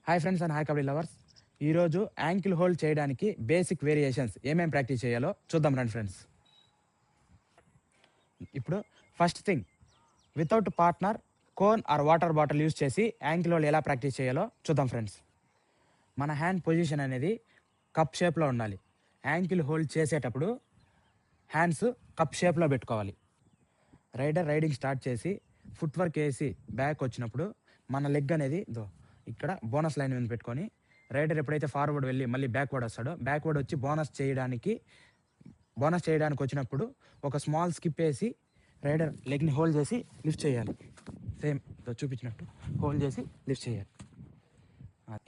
Hi friends and hi kabaddi lovers. ఈరోజు ankle hold చేయడానికి basic variations ఏమేమి ప్రాక్టీస్ చేయాలో చూద్దాం రండి ఫ్రెండ్స్. ఇప్పుడు first thing, without partner cone or water bottle use చేసి యాంకిల్ హోల్డ్ ఎలా ప్రాక్టీస్ చేయాలో చూద్దాం ఫ్రెండ్స్. మన హ్యాండ్ పొజిషన్ అనేది కప్ షేప్లో ఉండాలి. యాంకిల్ హోల్డ్ చేసేటప్పుడు హ్యాండ్స్ కప్ షేప్లో పెట్టుకోవాలి. రైడింగ్ స్టార్ట్ చేసి ఫుట్ వర్క్ వేసి బ్యాక్ వచ్చినప్పుడు మన లెగ్ అనేది ఇక్కడ బోనస్ లైన్ మీద పెట్టుకొని రైడర్ ఎప్పుడైతే ఫార్వర్డ్ వెళ్ళి మళ్ళీ బ్యాక్వర్డ్ వస్తాడో బ్యాక్వర్డ్ వచ్చి బోనస్ చేయడానికి వచ్చినప్పుడు ఒక స్మాల్ స్కిప్ వేసి రైడర్ లెగ్ని హోల్డ్ చేసి లిఫ్ట్ చేయాలి. సేమ్ చూపించినట్టు హోల్డ్ చేసి లిఫ్ట్ చేయాలి.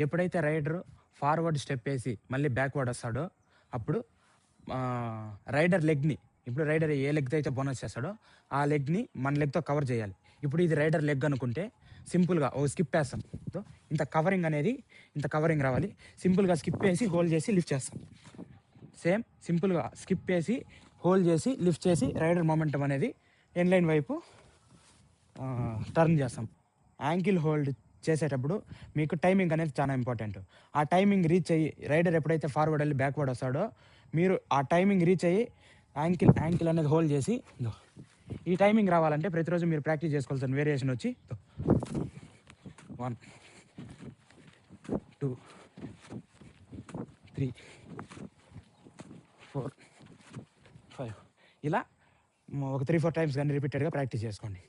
ఎప్పుడైతే రైడర్ ఫార్వర్డ్ స్టెప్ వేసి మళ్ళీ బ్యాక్వర్డ్ వస్తాడో అప్పుడు రైడర్ లెగ్ని, ఇప్పుడు రైడర్ ఏ లెగ్తో అయితే బోనస్ చేస్తాడో ఆ లెగ్ని మన లెగ్తో కవర్ చేయాలి. ఇప్పుడు ఇది రైడర్ లెగ్ అనుకుంటే సింపుల్గా ఓ స్కిప్ వేస్తాం. ఇంత కవరింగ్ రావాలి. సింపుల్గా స్కిప్ వేసి హోల్డ్ చేసి లిఫ్ట్ చేస్తాం. సేమ్ సింపుల్గా స్కిప్ వేసి హోల్డ్ చేసి లిఫ్ట్ చేసి రైడర్ మొమెంటం అనేది ఎన్లైన్ వైపు టర్న్ చేస్తాం. యాంకిల్ హోల్డ్ చేసేటప్పుడు మీకు టైమింగ్ అనేది చాలా ఇంపార్టెంట్. ఆ టైమింగ్ రీచ్ అయ్యి రైడర్ ఎప్పుడైతే ఫార్వర్డ్ వెళ్ళి బ్యాక్వర్డ్ వస్తాడో మీరు ఆ టైమింగ్ రీచ్ అయ్యి యాంకిల్ అనేది హోల్డ్ చేసి ఈ టైమింగ్ రావాలంటే ప్రతిరోజు మీరు ప్రాక్టీస్ చేసుకోవాల్సిన వేరియేషన్ వచ్చి 1 2 3 4 5 ఇలా ఒక 3-4 టైమ్స్ కానీ రిపీటెడ్గా ప్రాక్టీస్ చేసుకోండి.